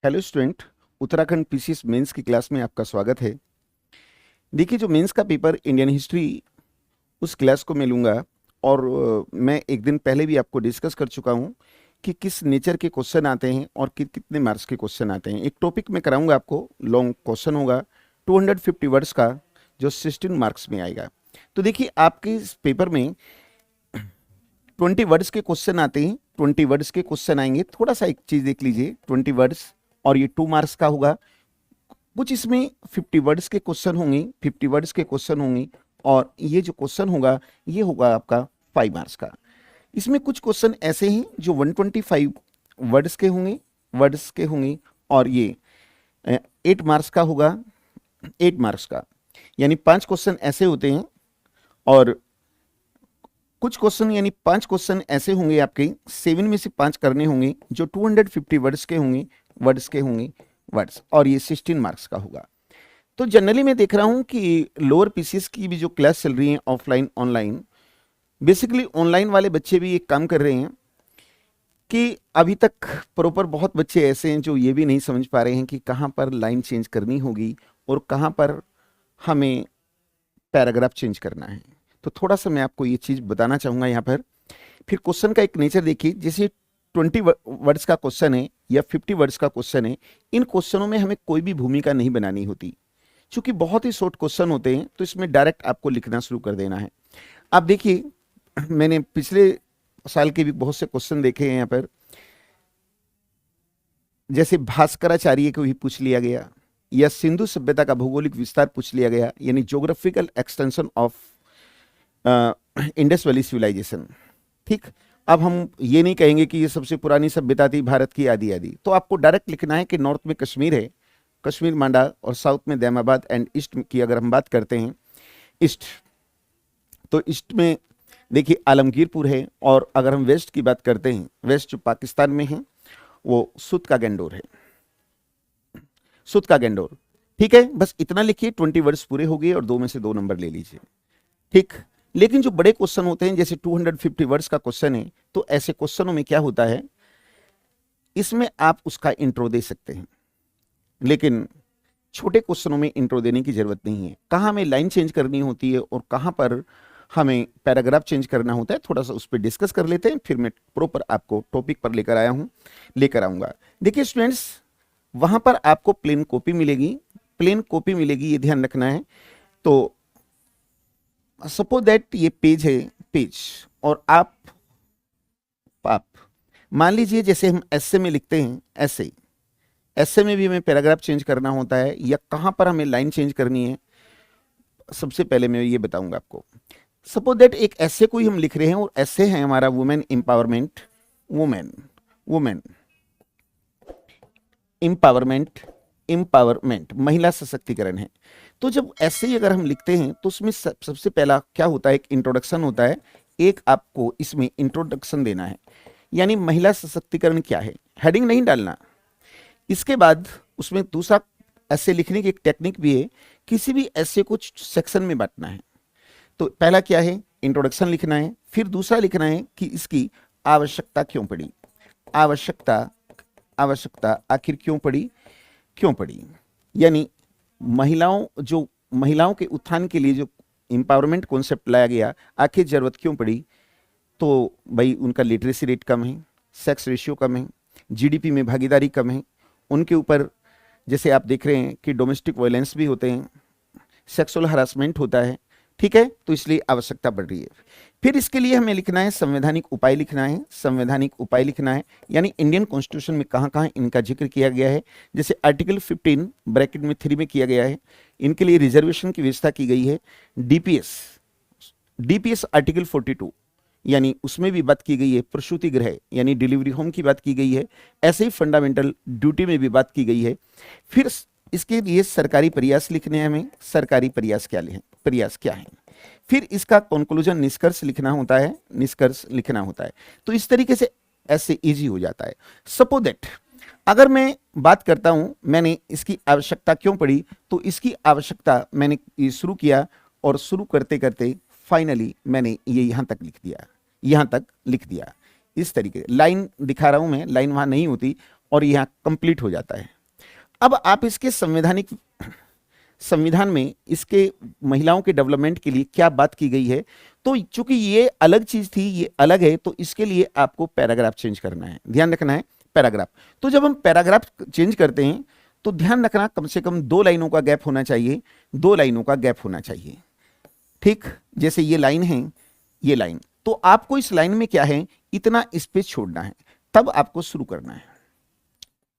Hello student. Uttarakhand PCS mains की class में आपका स्वागत है। देखिए, जो मेंस का पेपर इंडियन हिस्ट्री, उस क्लास को मैं लूँगा। और मैं एक दिन पहले भी आपको डिस्कस कर चुका हूँ कि किस नेचर के क्वेश्चन आते हैं और कितने मार्क्स के क्वेश्चन आते हैं। एक टॉपिक मैं कराऊंगा आपको, लॉन्ग क्वेश्चन होगा 250 वर्ड्स का, जो 16 मार्क्स में आएगा। तो देखिए, आपके इस पेपर में 20 वर्ड्स के क्वेश्चन आते हैं, 20 वर्ड्स के क्वेश्चन आएंगे। थोड़ा सा एक चीज़ देख लीजिए, 20 वर्ड्स और ये 2 मार्क्स का होगा। कुछ इसमें 50 वर्ड्स के क्वेश्चन होंगे, 50 वर्ड्स के क्वेश्चन होंगे, और ये जो क्वेश्चन होगा ये होगा आपका 5 मार्क्स का। इसमें कुछ क्वेश्चन ऐसे हैं जो 125 वर्ड्स के होंगे, और ये 8 मार्क्स का होगा, 8 मार्क्स का। यानी 5 क्वेश्चन ऐसे होते हैं, और कुछ क्वेश्चन यानी 5 क्वेश्चन ऐसे होंगे आपके, 7 में से 5 करने होंगे जो 250 वर्ड्स, और ये 16 मार्क्स का होगा। तो जनरली मैं देख रहा हूं कि लोअर पीसीएस की भी जो क्लास चल रही है, ऑफलाइन ऑनलाइन, बेसिकली ऑनलाइन वाले बच्चे भी एक काम कर रहे हैं कि अभी तक प्रॉपर बहुत बच्चे ऐसे हैं जो ये भी नहीं समझ पा रहे हैं कि कहाँ पर लाइन चेंज करनी होगी और कहाँ पर हमें पैराग्राफ चेंज करना है। तो थोड़ा सा मैं आपको ये चीज़ बताना चाहूँगा यहाँ पर। फिर क्वेश्चन का एक नेचर देखिए, जैसे 20 वर्ड्स का क्वेश्चन है या 50 वर्ड्स का क्वेश्चन है, इन क्वेश्चनों में हमें कोई भी भूमिका नहीं बनानी होती, क्योंकि बहुत ही शॉर्ट क्वेश्चन होते हैं। तो इसमें डायरेक्ट आपको लिखना शुरू कर देना है। आप देखिए, मैंने पिछले साल के भी बहुत से क्वेश्चन देखे हैं यहाँ पर। जैसे भास्कराचार्य को भी पूछ लिया गया, या सिंधु सभ्यता का भौगोलिक विस्तार पूछ लिया गया, यानी geographical extension of Indus valley civilization. ठीक, अब हम ये नहीं कहेंगे कि ये सबसे पुरानी सभ्यता थी भारत की, आदि आदि। तो आपको डायरेक्ट लिखना है कि नॉर्थ में कश्मीर है, कश्मीर मांडा, और साउथ में दैमाबाद, एंड ईस्ट की अगर हम बात करते हैं, ईस्ट, तो ईस्ट में देखिए आलमगीरपुर है, और अगर हम वेस्ट की बात करते हैं, वेस्ट जो पाकिस्तान में है वो सुत का गेंडोर है, सुत का गेंडोर। ठीक है, बस इतना लिखिए, 20 वर्ड्स पूरे हो गए और 2 में से 2 नंबर ले लीजिए। ठीक, लेकिन जो बड़े क्वेश्चन होते हैं, जैसे 250 वर्ड्स का क्वेश्चन है, तो ऐसे क्वेश्चनों में क्या होता है, इसमें आप उसका इंट्रो दे सकते हैं, लेकिन छोटे क्वेश्चनों में इंट्रो देने की जरूरत नहीं है। कहाँ हमें लाइन चेंज करनी होती है और कहाँ पर हमें पैराग्राफ चेंज करना होता है, थोड़ा सा उस पर डिस्कस कर लेते हैं, फिर मैं प्रॉपर आपको टॉपिक पर लेकर आऊंगा। देखिए स्टूडेंट्स, वहां पर आपको प्लेन कॉपी मिलेगी, प्लेन कॉपी मिलेगी, ये ध्यान रखना है। तो सपोज दैट ये पेज है, पेज, और आप मान लीजिए जैसे हम एसे में लिखते हैं, एसे में भी हमें पैराग्राफ चेंज करना होता है, या कहां पर हमें लाइन चेंज करनी है, सबसे पहले मैं ये बताऊंगा आपको। सपोज दैट एक एसे को ही हम लिख रहे हैं, और एसे है हमारा women empowerment, women women empowerment, empowerment महिला सशक्तिकरण है। तो जब ऐसे ही अगर हम लिखते हैं, तो उसमें सबसे पहला क्या होता है, एक इंट्रोडक्शन होता है। एक आपको इसमें इंट्रोडक्शन देना है, यानी महिला सशक्तिकरण क्या है, हेडिंग नहीं डालना। इसके बाद उसमें दूसरा ऐसे लिखने की एक टेक्निक भी है, किसी भी ऐसे को सेक्शन में बांटना है। तो पहला क्या है, इंट्रोडक्शन लिखना है, फिर दूसरा लिखना है कि इसकी आवश्यकता क्यों पड़ी, आवश्यकता, आवश्यकता आखिर क्यों पड़ी, क्यों पड़ी, यानी महिलाओं के उत्थान के लिए जो एम्पावरमेंट कॉन्सेप्ट लाया गया, आखिर जरूरत क्यों पड़ी। तो भाई उनका लिटरेसी रेट कम है, सेक्स रेशियो कम है, जीडीपी में भागीदारी कम है, उनके ऊपर जैसे आप देख रहे हैं कि डोमेस्टिक वायलेंस भी होते हैं, सेक्सुअल हरासमेंट होता है। ठीक है, तो इसलिए आवश्यकता बढ़ रही है। फिर इसके लिए हमें लिखना है संवैधानिक उपाय लिखना है, संवैधानिक उपाय लिखना है, यानी इंडियन कॉन्स्टिट्यूशन में कहाँ कहाँ इनका जिक्र किया गया है। जैसे आर्टिकल 15 ब्रैकेट में 3 में किया गया है, इनके लिए रिजर्वेशन की व्यवस्था की गई है। डीपीएस, डीपीएस आर्टिकल 42, यानी उसमें भी बात की गई है प्रसूति गृह यानी डिलीवरी होम की बात की गई है। ऐसे ही फंडामेंटल ड्यूटी में भी बात की गई है। फिर इसके लिए सरकारी प्रयास लिखने हैं हमें, सरकारी प्रयास क्या लिखें, प्रयास क्या है। फिर इसका कंक्लूजन, निष्कर्ष लिखना होता है, निष्कर्ष लिखना होता है। तो इस तरीके से ऐसे इजी हो जाता है। सपोज दैट अगर मैं बात करता हूं, मैंने इसकी आवश्यकता क्यों पड़ी, तो इसकी आवश्यकता मैंने ये शुरू किया, और शुरू करते करते फाइनली मैंने ये यहां तक लिख दिया, यहां तक लिख दिया। इस तरीके लाइन दिखा रहा हूं मैं, लाइन वहां नहीं होती, और यहाँ कंप्लीट हो जाता है। अब आप इसके संविधान में इसके महिलाओं के डेवलपमेंट के लिए क्या बात की गई है, तो चूंकि ये अलग चीज थी, ये अलग है, तो इसके लिए आपको पैराग्राफ चेंज करना है, ध्यान रखना है पैराग्राफ। तो जब हम पैराग्राफ चेंज करते हैं तो ध्यान रखना कम से कम 2 लाइनों का गैप होना चाहिए, 2 लाइनों का गैप होना चाहिए। ठीक, जैसे ये लाइन है, ये लाइन, तो आपको इस लाइन में क्या है, इतना स्पेस छोड़ना है, तब आपको शुरू करना है।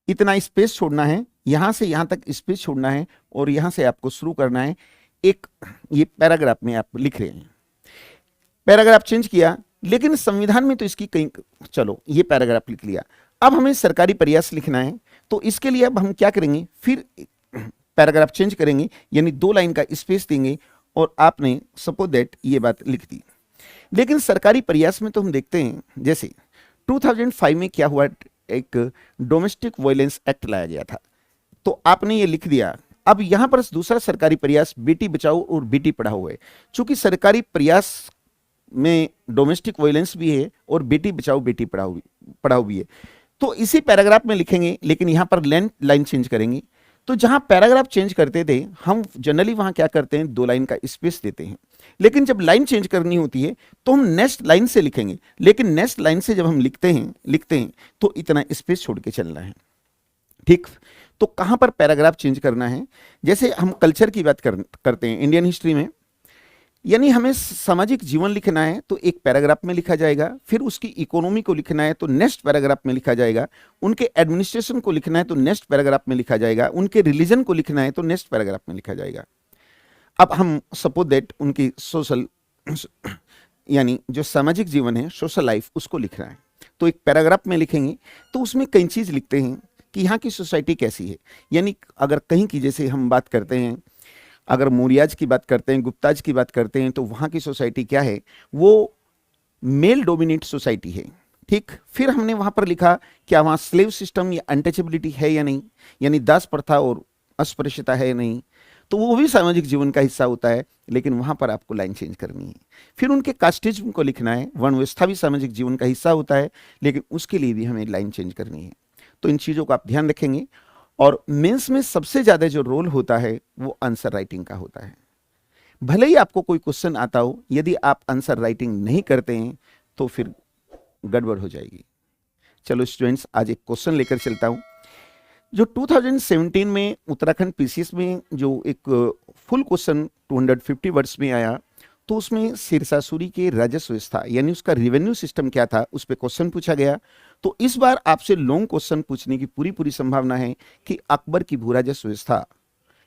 इतना स्पेस छोड़ना है, यहां से यहां तक स्पेस छोड़ना है, और यहां से आपको शुरू करना है। एक ये पैराग्राफ में आप लिख रहे हैं, पैराग्राफ चेंज किया, लेकिन संविधान में तो इसकी कहीं, चलो ये पैराग्राफ लिख लिया, अब हमें सरकारी प्रयास लिखना है, तो इसके लिए अब हम क्या करेंगे, फिर पैराग्राफ चेंज करेंगे, यानी 2 लाइन का स्पेस देंगे, और आपने सपोज दैट ये बात लिख दी। लेकिन सरकारी प्रयास में तो हम देखते हैं, जैसे 2005 में क्या हुआ, एक डोमेस्टिक वायलेंस एक्ट लाया गया था, तो आपने ये लिख दिया। अब यहां पर दूसरा सरकारी प्रयास बेटी बचाओ और बेटी पढ़ाओ है। चूंकि सरकारी प्रयास में डोमेस्टिक वायलेंस भी है और बेटी बचाओ बेटी पढ़ाओ भी है, तो इसी पैराग्राफ में लिखेंगे, लेकिन यहां पर लाइन चेंज करेंगे। तो जहां पैराग्राफ चेंज करते थे हम जनरली वहां क्या करते हैं, 2 लाइन का स्पेस देते हैं, लेकिन जब लाइन चेंज करनी होती है तो हम नेक्स्ट लाइन से लिखेंगे, लेकिन नेक्स्ट लाइन से जब हम लिखते हैं तो इतना स्पेस छोड़ के चलना है। ठीक, तो कहां पर पैराग्राफ चेंज करना है, जैसे हम कल्चर की बात करते हैं इंडियन हिस्ट्री में, यानी हमें सामाजिक जीवन लिखना है तो एक पैराग्राफ में लिखा जाएगा, फिर उसकी इकोनॉमी को लिखना है तो नेक्स्ट पैराग्राफ में लिखा जाएगा, उनके एडमिनिस्ट्रेशन को लिखना है तो नेक्स्ट पैराग्राफ में लिखा जाएगा, उनके रिलीजन को लिखना है तो नेक्स्ट पैराग्राफ में लिखा जाएगा। अब हम सपोज दैट उनकी सोशल, यानी जो सामाजिक जीवन है, सोशल लाइफ, उसको लिखना है, तो एक पैराग्राफ में लिखेंगे। तो उसमें कई चीज लिखते हैं कि यहाँ की सोसाइटी कैसी है, यानी अगर कहीं की, जैसे हम बात करते हैं, अगर मौर्याज की बात करते हैं, गुप्ताज की बात करते हैं, तो वहां की सोसाइटी क्या है, वो मेल डोमिनेट सोसाइटी है। ठीक, फिर हमने वहां पर लिखा क्या वहां स्लेव सिस्टम या अनटचेबिलिटी है या नहीं, यानी दास प्रथा और अस्पृश्यता है या नहीं, तो वो भी सामाजिक जीवन का हिस्सा होता है, लेकिन वहां पर आपको लाइन चेंज करनी है। फिर उनके कास्टिज्म को लिखना है, वर्ण व्यवस्था भी सामाजिक जीवन का हिस्सा होता है, लेकिन उसके लिए भी हमें लाइन चेंज करनी है। तो इन चीजों का आप ध्यान रखेंगे। और मेंस में सबसे ज्यादा जो रोल होता है वो आंसर राइटिंग का होता है। भले ही आपको कोई क्वेश्चन आता हो, यदि आप आंसर राइटिंग नहीं करते हैं तो फिर गड़बड़ हो जाएगी। चलो स्टूडेंट्स, आज एक क्वेश्चन लेकर चलता हूं। जो 2017 में उत्तराखंड पीसीएस में जो एक फुल क्वेश्चन 250 वर्ड्स में आया, तो उसमें सिरसासुरी के राजस्व व्यवस्था यानी उसका रेवेन्यू सिस्टम क्या था, उस पर क्वेश्चन पूछा गया। तो इस बार आपसे लॉन्ग क्वेश्चन पूछने की पूरी संभावना है कि अकबर की भू राजस्व व्यवस्था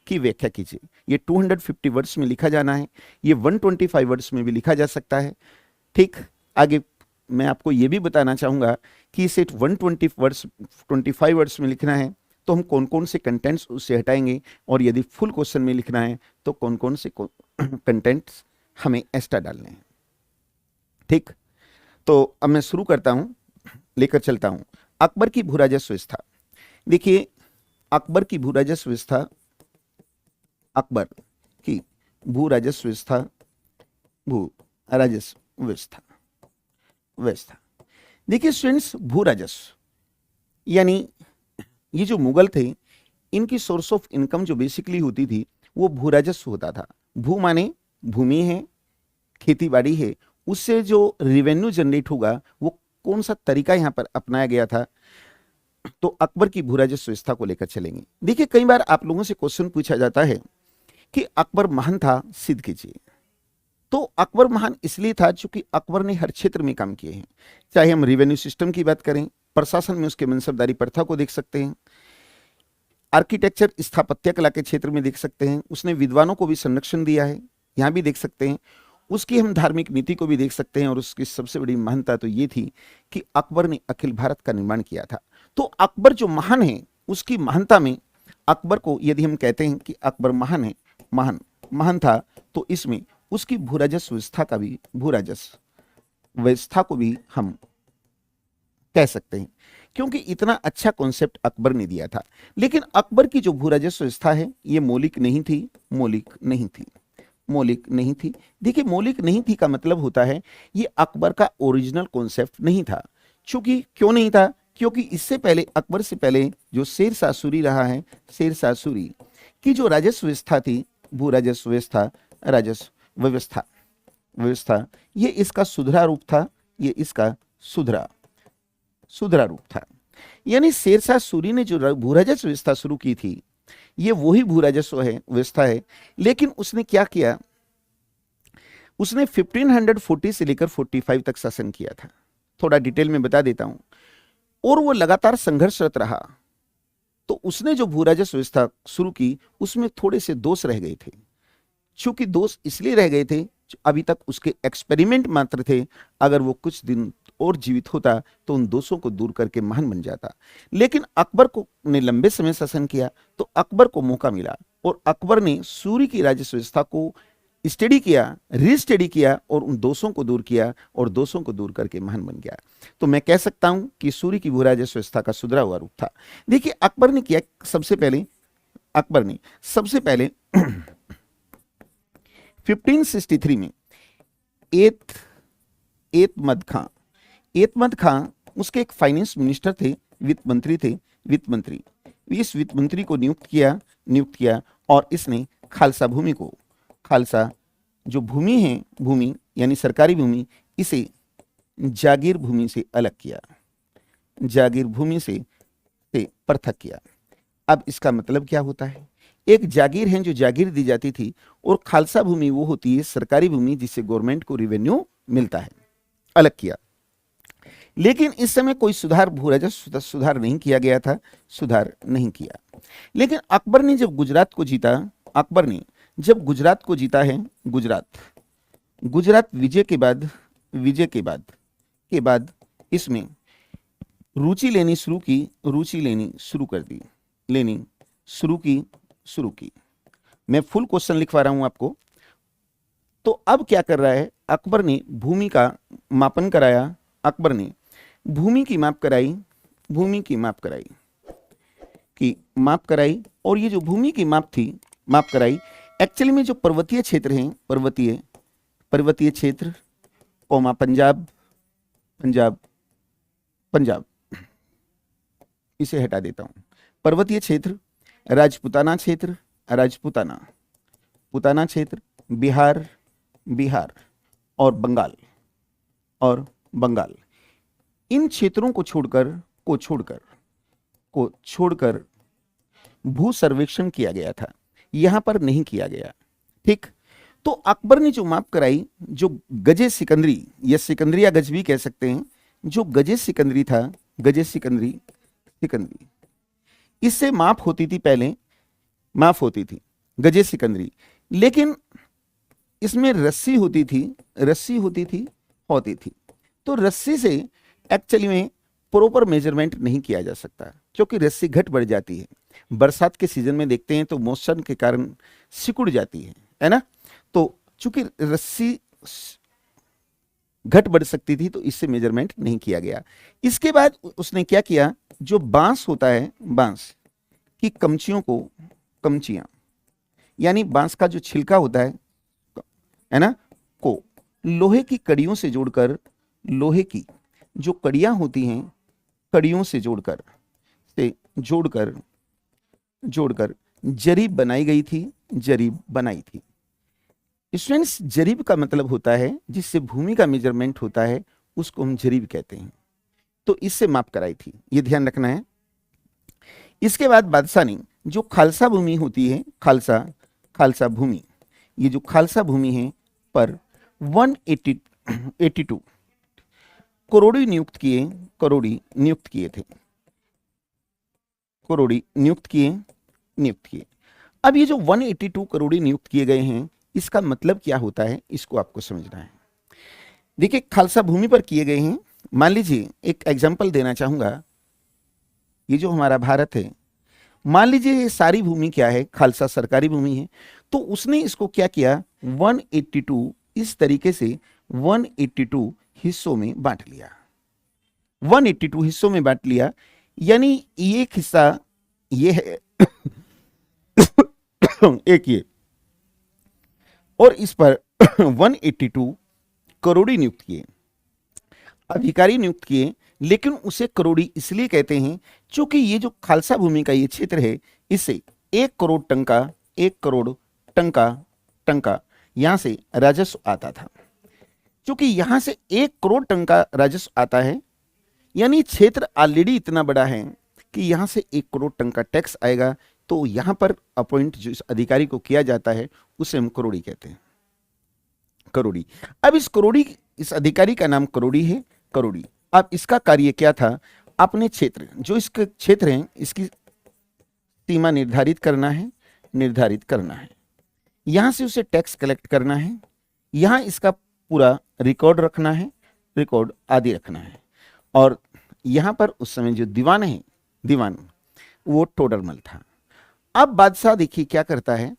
की व्याख्या कीजिए। ये 250 वर्ड्स में लिखा जाना है, ये 125 वर्ड्स में भी लिखा जा सकता है। ठीक, आगे मैं आपको ये भी बताना चाहूंगा कि इसे 125 वर्ड्स में लिखना है तो हम कौन कौन से कंटेंट्स उससे हटाएंगे, और यदि फुल क्वेश्चन में लिखना है तो कौन कौन से कंटेंट्स हमें एक्स्ट्रा डालने हैं। ठीक, तो अब मैं शुरू करता हूं, लेकर चलता हूं अकबर की भू राजस्व व्यवस्था। देखिए, अकबर की भू राजस्व व्यवस्था, अकबर की भू राजस्व व्यवस्था, भू राजस्व व्यवस्था। देखिए स्टूडेंट्स, भू राजस्व यानी ये जो मुगल थे, इनकी सोर्स ऑफ इनकम जो बेसिकली होती थी वो भू राजस्व होता था। भू माने भूमि है, खेती बाड़ी है, उससे जो रेवेन्यू जनरेट होगा वो कौन सा तरीका यहां पर अपनाया गया था, तो अकबर की भू राजस्व व्यवस्था को लेकर चलेंगे। देखिए, कई बार आप लोगों से क्वेश्चन पूछा जाता है कि अकबर महान था, सिद्ध कीजिए। तो अकबर महान इसलिए था क्योंकि अकबर ने हर क्षेत्र में काम किए हैं, चाहे हम रेवेन्यू सिस्टम की बात करें, प्रशासन में उसके मनसबदारी प्रथा को देख सकते हैं, आर्किटेक्चर स्थापत्य कला के क्षेत्र में देख सकते हैं, उसने विद्वानों को भी संरक्षण दिया है, यहां भी देख सकते हैं, उसकी हम धार्मिक नीति को भी देख सकते हैं। और उसकी सबसे बड़ी महानता तो ये थी कि अकबर ने अखिल भारत का निर्माण किया था। तो अकबर जो महान है, उसकी महानता में अकबर को यदि हम कहते हैं कि अकबर महान है, महान था, तो इसमें उसकी भू राजस्व व्यवस्था का भी, भू राजस्व व्यवस्था को भी हम कह सकते हैं, क्योंकि इतना अच्छा कॉन्सेप्ट अकबर ने दिया था। लेकिन अकबर की जो भू राजस्व व्यवस्था है ये मौलिक नहीं थी, मौलिक नहीं थी। देखिए, मौलिक नहीं थी का मतलब होता है ये अकबर का ओरिजिनल कॉन्सेप्ट नहीं था। क्योंकि क्यों नहीं था, क्योंकि इससे पहले, अकबर से पहले जो शेर शाह सूरी रहा है, शेर शाह सूरी की जो राजस्व व्यवस्था थी, भू राजस्व व्यवस्था, राजस्व व्यवस्था व्यवस्था ये इसका सुधरा रूप था, ये इसका सुधरा सुधरा रूप था। यानी शेरशाह सूरी ने जो भू राजस्व व्यवस्था शुरू की थी, ये वही भू राजस्व है व्यवस्था है, लेकिन उसने क्या किया, उसने 1540 से लेकर 45 तक शासन किया था। थोड़ा डिटेल में बता देता हूं। और वो लगातार संघर्षरत रहा। तो उसने जो भू राजस्व व्यवस्था शुरू की, उसमें थोड़े से दोष रह गए थे। चूंकि दोष इसलिए रह गए थे, अभी तक उसके एक्सपेरिमेंट मात्र थे। अगर वो कुछ दिन और जीवित होता तो उन दोषों को दूर करके महान बन जाता। लेकिन अकबर को ने लंबे समय शासन किया, तो अकबर को मौका मिला और अकबर ने सूरी की राजस्व व्यवस्था को स्टडी किया, रीस्टडी किया और उन दोषों को दूर किया और दोषों को दूर करके महान बन गया। तो मैं कह सकता हूं कि सूरी की भू राजस्व व्यवस्था का सुधरा हुआ रूप था। देखिए अकबर ने किया, सबसे पहले 1563 में एतमद खां उसके एक फाइनेंस मिनिस्टर थे, वित्त मंत्री थे, वित्त मंत्री। इस वित्त मंत्री को नियुक्त किया और इसने खालसा भूमि को, खालसा जो भूमि है, भूमि यानी सरकारी भूमि, इसे जागीर भूमि से अलग किया, जागीर भूमि से पृथक किया। अब इसका मतलब क्या होता है? एक जागीर है जो जागीर दी जाती थी, और खालसा भूमि वो होती है सरकारी भूमि जिससे गवर्नमेंट को रेवेन्यू मिलता है। अलग किया। लेकिन इस समय कोई सुधार, भू राजस्व सुधार नहीं किया गया था, सुधार नहीं किया। लेकिन अकबर ने जब गुजरात को जीता, अकबर ने जब गुजरात को जीता है, गुजरात विजय के बाद इसमें रुचि लेनी शुरू की। मैं फुल क्वेश्चन लिखवा रहा हूं आपको। तो अब क्या कर रहा है, अकबर ने भूमि का मापन कराया, अकबर ने भूमि की माप कराई, और ये जो भूमि की माप कराई, एक्चुअली में जो पर्वतीय क्षेत्र हैं, पर्वतीय क्षेत्र, पंजाब, इसे हटा देता हूं, पर्वतीय क्षेत्र, राजपूताना क्षेत्र, बिहार और बंगाल, इन क्षेत्रों को छोड़कर भू सर्वेक्षण किया गया था, यहां पर नहीं किया गया। ठीक। तो अकबर ने जो माप कराई, जो गजे सिकंदरी या सिकंदरिया गज भी कह सकते हैं, जो गजे सिकंदरी था, गजे सिकंदरी, इससे माप होती थी, पहले माप होती थी गजे सिकंदरी, लेकिन इसमें रस्सी होती थी। तो रस्सी से एक्चुअली में प्रॉपर मेजरमेंट नहीं किया जा सकता, क्योंकि रस्सी घट बढ़ जाती है। बरसात के सीजन में देखते हैं तो मौसम के कारण सिकुड़ जाती है ना। तो चूंकि रस्सी घट बढ़ सकती थी, तो इससे मेजरमेंट नहीं किया गया। इसके बाद उसने क्या किया, जो बांस होता है, बांस की कमचियां यानी बांस का जो छिलका होता है ना, को लोहे की कड़ियों से जोड़कर, लोहे की जो कड़ियां होती हैं, कड़ियों से जोड़कर जरीब बनाई थी। स्टूडेंट्स, जरीब का मतलब होता है जिससे भूमि का मेजरमेंट होता है, उसको हम जरीब कहते हैं। तो इससे माप कराई थी, ये ध्यान रखना है। इसके बाद बादशाह ने जो खालसा भूमि होती है, खालसा भूमि, ये जो खालसा भूमि है पर 182 करोड़ी नियुक्त किए। अब ये जो 182 करोड़ी नियुक्त किए गए हैं, इसका मतलब क्या होता है, इसको आपको समझना है। देखिए, खालसा भूमि पर किए गए हैं। मान लीजिए, एक एग्जांपल देना चाहूंगा, ये जो हमारा भारत है, मान लीजिए ये सारी भूमि क्या है, खालसा सरकारी भूमि है। तो उसने इसको क्या किया, 182 इस तरीके से 182 हिस्सों में बांट लिया, 182 हिस्सों में बांट लिया। यानी एक हिस्सा ये है एक ये, और इस पर 182 करोड़ी नियुक्त किए, अधिकारी नियुक्त किए, लेकिन उसे करोड़ी इसलिए कहते हैं क्योंकि ये जो खालसा भूमि का ये क्षेत्र है, इसे 1 करोड़ टंका, 1 करोड़ टंका टंका यहां से राजस्व आता था। क्योंकि यहां से 1 करोड़ टंका राजस्व आता है, यानी क्षेत्र ऑलरेडी इतना बड़ा है कि यहां से 1 करोड़ टंका टैक्स आएगा, तो यहां पर अपॉइंट जो इस अधिकारी को किया जाता है उसे हम करोड़ी कहते हैं, करोड़ी। अब इस अधिकारी का नाम करोड़ी है, करोड़ी। अब इसका कार्य क्या था, अपने क्षेत्र, जो इसके क्षेत्र है, इसकी सीमा निर्धारित करना है, निर्धारित करना है। यहां से उसे टैक्स कलेक्ट करना है, यहां इसका पूरा रिकॉर्ड रखना है, रिकॉर्ड आदि रखना है। और यहां पर उस समय जो दीवान है, दीवान वो टोडरमल था। अब बादशाह देखिए क्या करता है,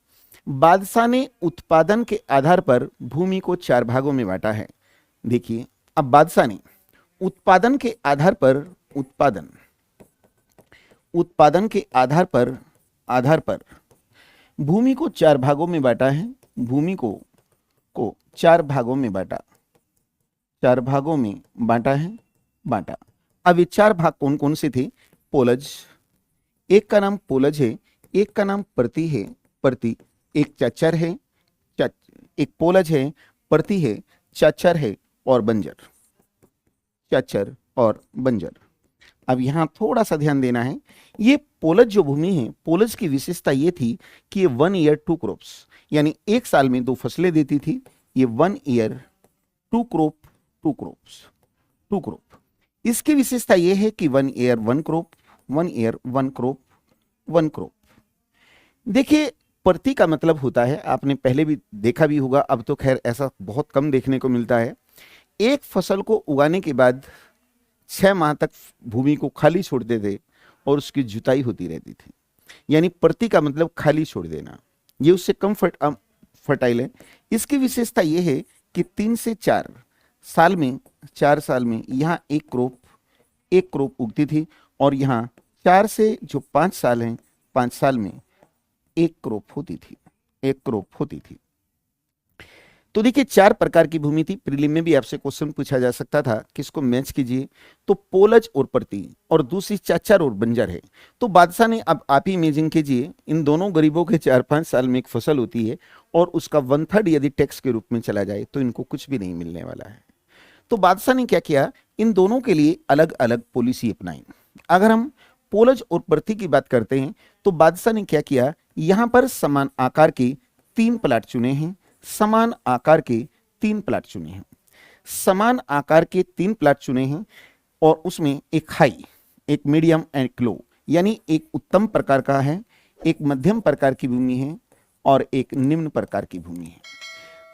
बादशाह ने उत्पादन के आधार पर भूमि को 4 भागों में बांटा है। देखिए अब बादशाह ने उत्पादन के आधार पर, उत्पादन के आधार पर भूमि को 4 भागों में बांटा है, भूमि को 4 भागों में बांटा, 4 भागों में बांटा है, बांटा। अब ये 4 भाग कौन कौन से थे, पोलज, एक का नाम पोलज है, एक का नाम प्रति है, प्रति, एक चचर है, एक पोलज है, प्रति है, चचर है और बंजर, चचर और बंजर। अब यहां थोड़ा सा ध्यान देना है, ये पोलज जो भूमि है, पोलज की विशेषता ये थी कि ये 1 ईयर 2 क्रॉप्स, यानी 1 साल में 2 फसलें देती थी। ये 1 ईयर 2 क्रॉप, 2 क्रॉप्स, 2 क्रॉप। इसकी विशेषता ये है कि 1 year 1 crop, 1 year 1 crop, 1 crop. देखिए प्रति का मतलब होता है, आपने पहले भी देखा भी होगा, अब तो खैर ऐसा बहुत कम देखने को मिलता है, एक फसल को उगाने के बाद 6 माह तक भूमि को खाली छोड़ते थे और उसकी जुताई होती रहती थी, यानी प्रति का मतलब खाली छोड़ देना, ये उससे कम फर्टाइल है। इसकी विशेषता ये है कि 3 से 4 साल में, 4 साल में यहाँ एक क्रॉप उगती थी, और यहाँ 4 से जो 5 साल हैं, 5 साल में एक क्रॉप होती थी, एक क्रॉप होती थी। तो देखिए 4 प्रकार की भूमि थी। प्रीलिम में भी आपसे क्वेश्चन पूछा जा सकता था, किसको मैच कीजिए, तो पोलज और प्रति, और दूसरी चचर और बंजर है। तो बादशाह ने, अब आप ही इमेजिन कीजिए, इन दोनों गरीबों के 4-5 साल में एक फसल होती है और उसका 1/3 यदि टैक्स के रूप में चला जाए तो इनको कुछ भी नहीं मिलने वाला है। तो बादशाह ने क्या किया, इन दोनों के लिए अलग अलग पॉलिसी अपनाई। अगर हम पोलज और प्रति की बात करते हैं तो बादशाह ने क्या किया, यहां पर समान आकार के 3 प्लाट चुने हैं, समान आकार के 3 प्लाट चुने हैं, समान आकार के 3 प्लाट चुने हैं, और उसमें एक हाई, एक मीडियम एंड एक लो, यानी एक उत्तम प्रकार का है, एक मध्यम प्रकार की भूमि है और एक निम्न प्रकार की भूमि है।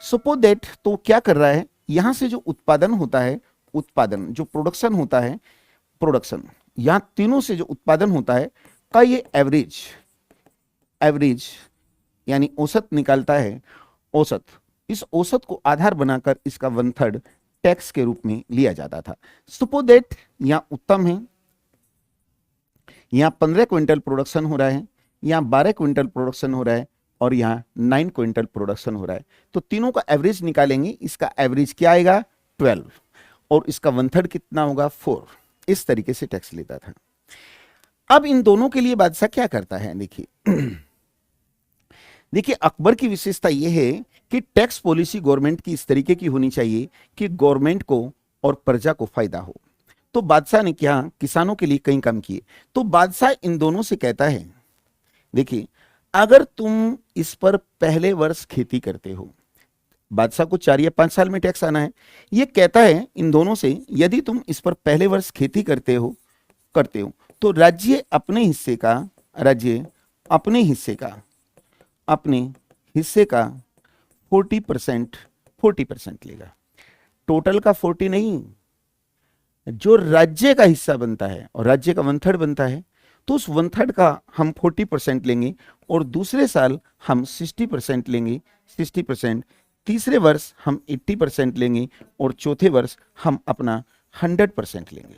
सपोज दैट, तो क्या कर रहा है, यहां से जो उत्पादन होता है, उत्पादन जो प्रोडक्शन होता है, प्रोडक्शन यहां तीनों से जो उत्पादन होता है का ये एवरेज यानी औसत निकालता है, औसत। इस औसत को आधार बनाकर इसका 1/3 टैक्स के रूप में लिया जाता था। सपोज दैट यहां उत्तम है, यहां 15 क्विंटल प्रोडक्शन हो रहा है, यहां 12 क्विंटल प्रोडक्शन हो रहा है और यहां 9 क्विंटल प्रोडक्शन हो रहा है। तो तीनों का एवरेज निकालेंगे, इसका एवरेज क्या आएगा 12, और इसका 1/3 कितना होगा 4। इस तरीके से टैक्स लेता था। अब इन दोनों के लिए बादशाह क्या करता है, देखिए अकबर की विशेषता यह है कि टैक्स पॉलिसी गवर्नमेंट की इस तरीके की होनी चाहिए कि गवर्नमेंट को और प्रजा को फायदा हो। तो बादशाह ने क्या, किसानों के लिए कई काम किए। तो बादशाह इन दोनों से कहता है, देखिए अगर तुम इस पर पहले वर्ष खेती करते हो, बादशाह को 4 या 5 साल में टैक्स आना है, ये कहता है इन दोनों से, यदि तुम इस पर पहले वर्ष खेती करते हो तो राज्य अपने हिस्से का 40% लेगा। टोटल का 40 नहीं, जो राज्य का हिस्सा बनता है, और राज्य का 1/3 बनता है, तो उस 1/3 का हम 40% लेंगे, और दूसरे साल हम 60% लेंगे, 60%, तीसरे वर्ष हम 80% लेंगे, और चौथे वर्ष हम अपना 100% लेंगे,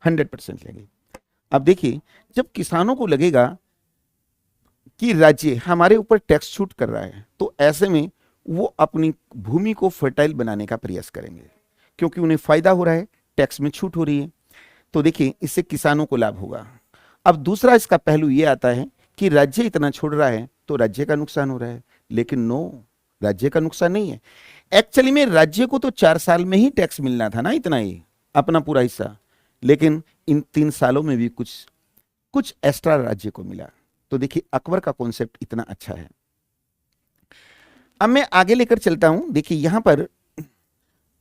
100% लेंगे। अब देखिए जब किसानों को लगेगा कि राज्य हमारे ऊपर टैक्स छूट कर रहा है, तो ऐसे में वो अपनी भूमि को फर्टाइल बनाने का प्रयास करेंगे, क्योंकि उन्हें फायदा हो रहा है, टैक्स में छूट हो रही है। तो देखिए इससे किसानों को लाभ होगा। अब दूसरा इसका पहलू ये आता है कि राज्य इतना छोड़ रहा है तो राज्य का नुकसान हो रहा है, लेकिन नो, राज्य का नुकसान नहीं है। एक्चुअली में राज्य को तो 4 साल में ही टैक्स मिलना था ना, इतना ही अपना पूरा हिस्सा, लेकिन इन 3 सालों में भी कुछ कुछ एक्स्ट्रा राज्य को मिला। तो देखिए अकबर का कॉन्सेप्ट इतना अच्छा है। अब मैं आगे लेकर चलता हूं। देखिए यहां पर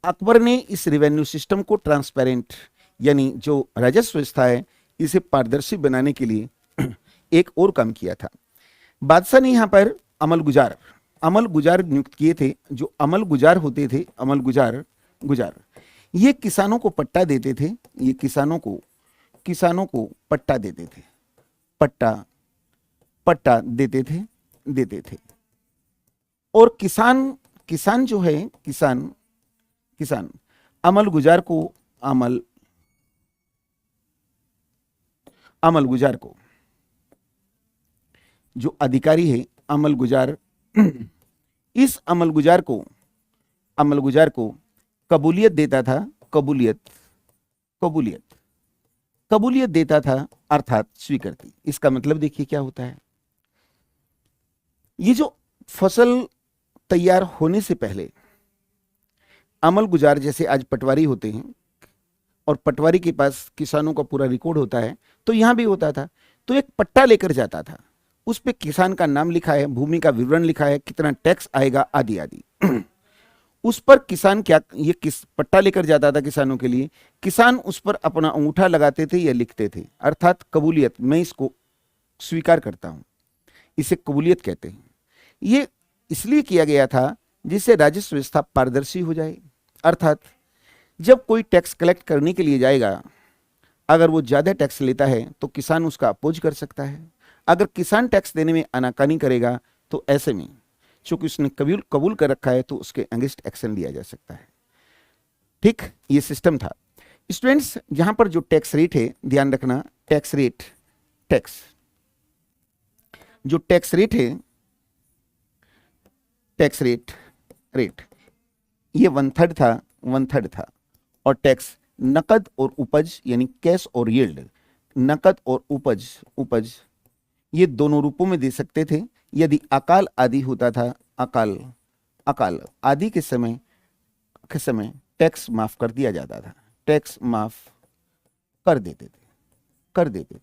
अकबर ने इस रेवेन्यू सिस्टम को ट्रांसपेरेंट, यानी जो राजस्व व्यवस्था है इसे पारदर्शी बनाने के लिए एक और काम किया था। बादशाह ने यहां पर अमल गुजार नियुक्त किए थे। जो अमल गुजार होते थे, अमल गुजार ये किसानों को पट्टा देते थे, ये किसानों को पट्टा देते थे, पट्टा देते थे। और किसान जो है, किसान अमल गुजार को जो अधिकारी है अमल गुजार, इस अमल गुजार को कबूलियत देता था, कबूलियत देता था, अर्थात स्वीकृति। इसका मतलब देखिए क्या होता है, ये जो फसल तैयार होने से पहले अमल गुजार, जैसे आज पटवारी होते हैं और पटवारी के पास किसानों का पूरा रिकॉर्ड होता है, तो यहां भी होता था। तो एक पट्टा लेकर जाता था, उस पे किसान का नाम लिखा है, भूमि का विवरण लिखा है, कितना टैक्स आएगा, आदि आदि। उस पर किसान ये पट्टा लेकर जाता था किसानों के लिए, किसान उस पर अपना अंगूठा लगाते थे या लिखते थे, अर्थात कबूलियत, मैं इसको स्वीकार करता हूं, इसे कबूलियत कहते हैं। ये इसलिए किया गया था जिससे राजस्व व्यवस्था पारदर्शी हो जाए, अर्थात जब कोई टैक्स कलेक्ट करने के लिए जाएगा, अगर वो ज्यादा टैक्स लेता है तो किसान उसका अपोज कर सकता है। अगर किसान टैक्स देने में आनाकानी करेगा तो ऐसे में चूंकि उसने कबूल कर रखा है तो उसके अगेंस्ट एक्शन लिया जा सकता है। ठीक, ये सिस्टम था। स्टूडेंट्स यहां पर जो टैक्स रेट है, ध्यान रखना, टैक्स रेट है, टैक्स रेट ये 1/3 था। और टैक्स नकद और उपज, यानी कैश और यील्ड, नकद और उपज ये दोनों रूपों में दे सकते थे। यदि अकाल आदि होता था, अकाल आदि के समय टैक्स माफ कर दिया जाता था, टैक्स माफ कर देते थे।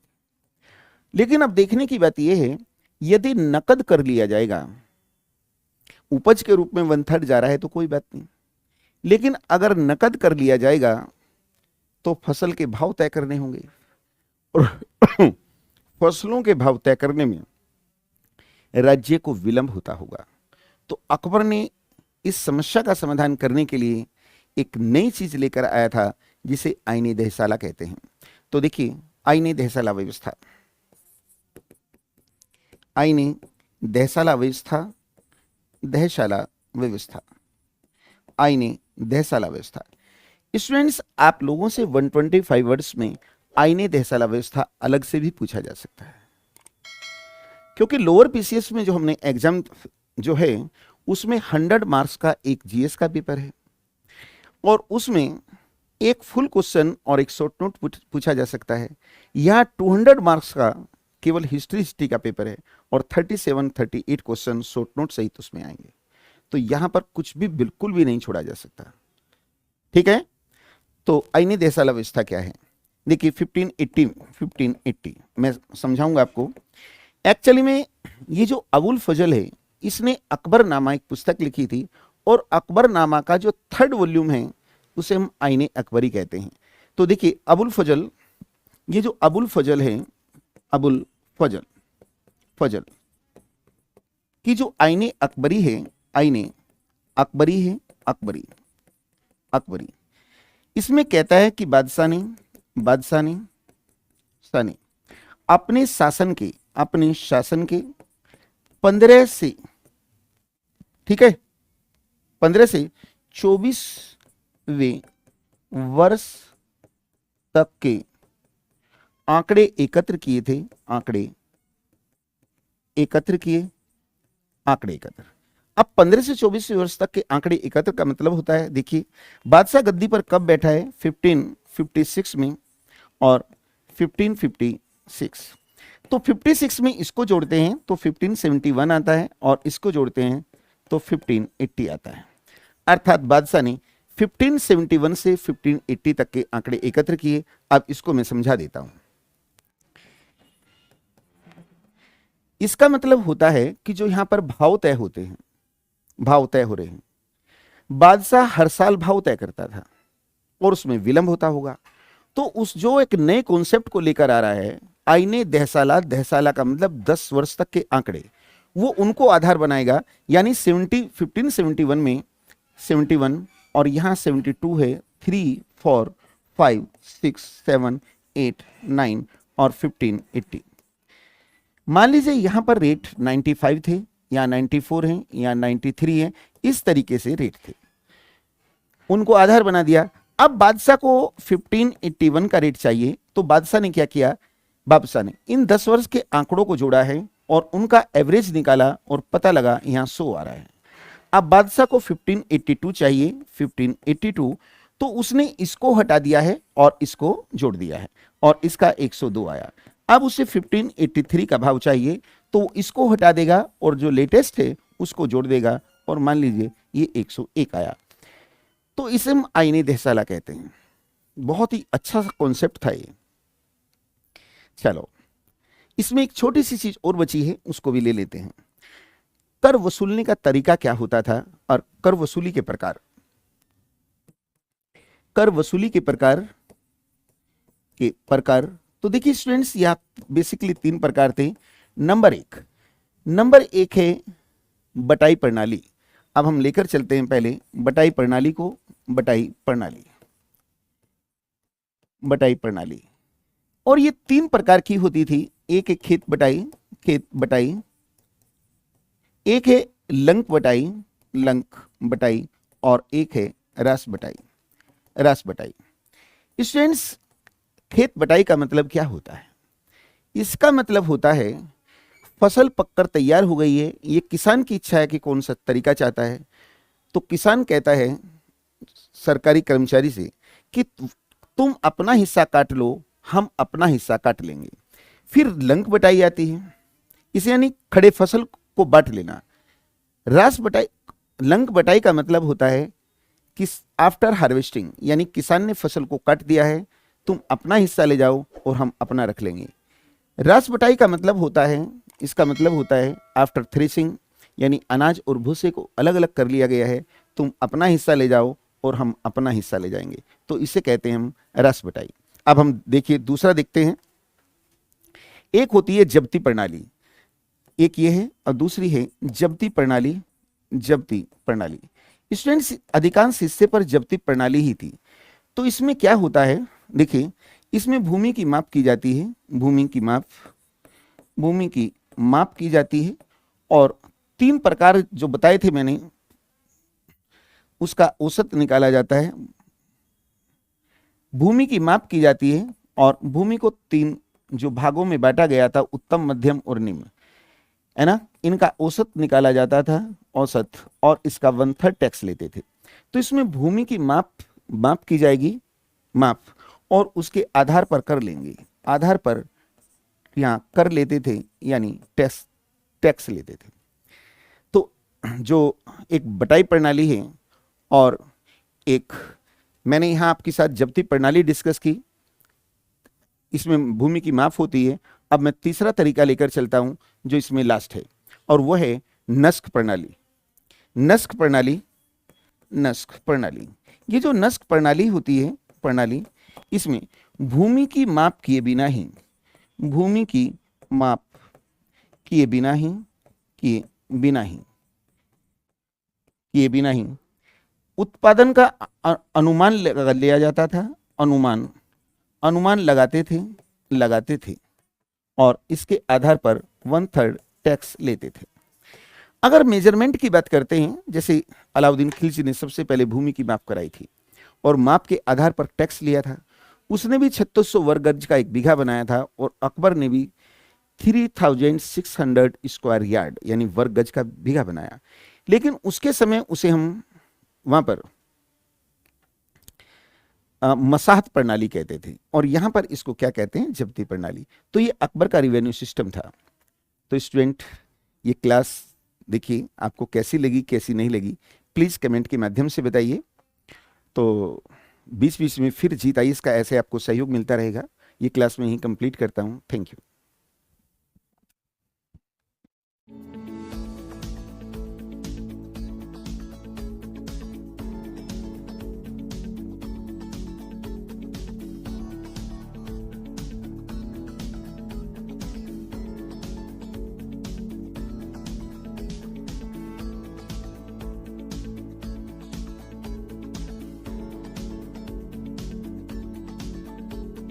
लेकिन अब देखने की बात यह है, यदि नकद कर लिया जाएगा, उपज के रूप में 1/3 जा रहा है तो कोई बात नहीं, लेकिन अगर नकद कर लिया जाएगा तो फसल के भाव तय करने होंगे, और फसलों के भाव तय करने में राज्य को विलंब होता होगा। तो अकबर ने इस समस्या का समाधान करने के लिए एक नई चीज लेकर आया था जिसे आईने दहसाला कहते हैं। तो देखिए आईने दहसाला व्यवस्था, आईने दहसाला व्यवस्था, आईने दहसाला व्यवस्था। स्टूडेंट्स आप लोगों से 125 वर्ड्स में आईने दहसाला व्यवस्था अलग से भी पूछा जा सकता है, क्योंकि लोअर पीसीएस में जो हमने एग्जाम जो है उसमें 100 मार्क्स का एक जीएस का पेपर है, और उसमें एक फुल क्वेश्चन और एक शॉर्ट नोट पूछा जा सकता है। यहाँ 200 मार्क्स का केवल हिस्ट्री का पेपर है, और 37-38 क्वेश्चन शॉर्ट नोट सहित उसमें आएंगे। तो यहां पर कुछ भी बिल्कुल भी नहीं छोड़ा जा सकता। ठीक है, तो आईने दहसाला व्यवस्था क्या है, देखिए 1580 मैं समझाऊंगा आपको। एक्चुअली में ये जो अबुल फजल है, इसने अकबरनामा एक पुस्तक लिखी थी, और अकबरनामा का जो 3rd वॉल्यूम है उसे हम आईने अकबरी कहते हैं। तो देखिए अबुल फजल, ये जो अबुल फजल है, अबुल फजल की जो आईने अकबरी है, आईने अकबरी है, अकबरी इसमें कहता है कि बादशाह ने अपने शासन के 15 से, ठीक है, 15 से 24वें वर्ष तक के आंकड़े एकत्र किए थे, आंकड़े एकत्र। अब 15 से 24 वर्ष तक के आंकड़े एकत्र का मतलब होता है, देखिए बादशाह गद्दी पर कब बैठा है, 1556 में, और 1556। तो 56 में इसको जोड़ते हैं तो 1571 आता है और इसको जोड़ते हैं तो 1580 आता है। अर्थात बादशाह ने 1571 से 1580 तक के आंकड़े एकत्र किए। अब इसको मैं समझा देता हूं। इसका मतलब होता है कि जो यहां पर भाव तय होते हैं, भाव तय हो रहे हैं, बादशाह हर साल भाव तय करता था और उसमें विलंब होता होगा। तो उस जो एक नए कॉन्सेप्ट को लेकर आ रहा है, आईने दहसाला, दहसाला का मतलब 10 वर्ष तक के आंकड़े, वो उनको आधार बनाएगा। यानी 1571 में 71 और यहां 72 है, 3 4 5 6 7 8 9 और 1580। मान लीजिए यहां पर रेट 95 थे या 94 हैं या 93 है, इस तरीके से रेट थे, उनको आधार बना दिया। अब बादशाह को 1581 का रेट चाहिए, तो बादशाह ने क्या किया, बादशाह ने इन 10 वर्ष के आंकड़ों को जोड़ा है और उनका एवरेज निकाला और पता लगा यहां 100 आ रहा है। अब बादशाह को 1582 चाहिए, 1582, तो उसने इसको हटा दिया है और इसको जोड़ दिया है और इसका 102 आया। अब उसे 1583 का भाव चाहिए, तो इसको हटा देगा और जो लेटेस्ट है उसको जोड़ देगा और मान लीजिए ये 101 आया। तो इसे हम आईने दहसाला कहते हैं। बहुत ही अच्छा सा कॉन्सेप्ट था ये। चलो, इसमें एक छोटी सी चीज और बची है, उसको भी ले लेते हैं। कर वसूलने का तरीका क्या होता था और कर वसूली के प्रकार। कर वसूली के प्रकार तो देखिए स्टूडेंट्स, यहां बेसिकली 3 प्रकार थे। नंबर एक है बटाई प्रणाली। अब हम लेकर चलते हैं पहले बटाई प्रणाली को। बटाई प्रणाली और ये 3 प्रकार की होती थी। एक है खेत बटाई, एक है लंक बटाई और एक है रास बटाई। स्टूडेंट्स, खेत बटाई का मतलब क्या होता है? इसका मतलब होता है फसल पककर तैयार हो गई है, ये किसान की इच्छा है कि कौन सा तरीका चाहता है, तो किसान कहता है सरकारी कर्मचारी से कि तुम अपना हिस्सा काट लो, हम अपना हिस्सा काट लेंगे। फिर लंक बटाई आती है, इसे यानी खड़े फसल को बांट लेना। लंक बटाई का मतलब होता है कि आफ्टर हार्वेस्टिंग, यानी किसान ने फसल को काट दिया है, तुम अपना हिस्सा ले जाओ और हम अपना रख लेंगे। रास बटाई का मतलब होता है, इसका मतलब होता है आफ्टर थ्रेशिंग, यानी अनाज और भूसे को अलग अलग कर लिया गया है, तुम अपना हिस्सा ले जाओ और हम अपना हिस्सा ले जाएंगे, तो इसे कहते हैं हम रास बटाई। अब हम देखिए दूसरा देखते हैं। एक होती है जब्ती प्रणाली, एक ये है और दूसरी है जब्ती प्रणाली। स्टूडेंट्स, अधिकांश हिस्से पर जब्ती प्रणाली ही थी। तो इसमें क्या होता है, देखिए इसमें भूमि की माप की जाती है, भूमि की माप की जाती है और 3 प्रकार जो बताए थे मैंने, उसका औसत निकाला जाता है। भूमि की माप की जाती है और भूमि को 3 जो भागों में बांटा गया था, उत्तम, मध्यम और निम्न, है ना, इनका औसत निकाला जाता था, औसत, और इसका 1/3 टैक्स लेते थे। तो इसमें भूमि की माप की जाएगी, और उसके आधार पर कर लेंगे, आधार पर यहां कर लेते थे, यानी टैक्स लेते थे। तो जो एक बटाई प्रणाली है और एक मैंने यहां आपके साथ जब्ती प्रणाली डिस्कस की, इसमें भूमि की माप होती है। अब मैं तीसरा तरीका लेकर चलता हूं जो इसमें लास्ट है, और वो है नस्क प्रणाली। ये जो नस्क प्रणाली होती है, इसमें भूमि की माप किए बिना ही उत्पादन का अनुमान लिया जाता था, अनुमान लगाते थे और इसके आधार पर 1/3 टैक्स लेते थे। अगर मेजरमेंट की बात करते हैं, जैसे अलाउद्दीन खिलजी ने सबसे पहले भूमि की माप कराई थी और माप के आधार पर टैक्स लिया था, उसने भी 3600 वर्ग गज का एक बीघा बनाया था, और अकबर ने भी 3600 स्क्वायर यार्ड यानी वर्ग गज का बीघा बनाया। लेकिन उसके समय उसे हम वहां पर मसाहत प्रणाली कहते थे, और यहाँ पर इसको क्या कहते हैं, जब्ती प्रणाली। तो ये अकबर का रिवेन्यू सिस्टम था। तो स्टूडेंट, ये क्लास देखिए आपको कैसी लगी, कैसी नहीं लगी, प्लीज़ कमेंट के माध्यम से बताइए। तो बीच बीच में फिर जीत आइएस का ऐसे आपको सहयोग मिलता रहेगा। ये क्लास में ही कंप्लीट करता हूँ। Thank you.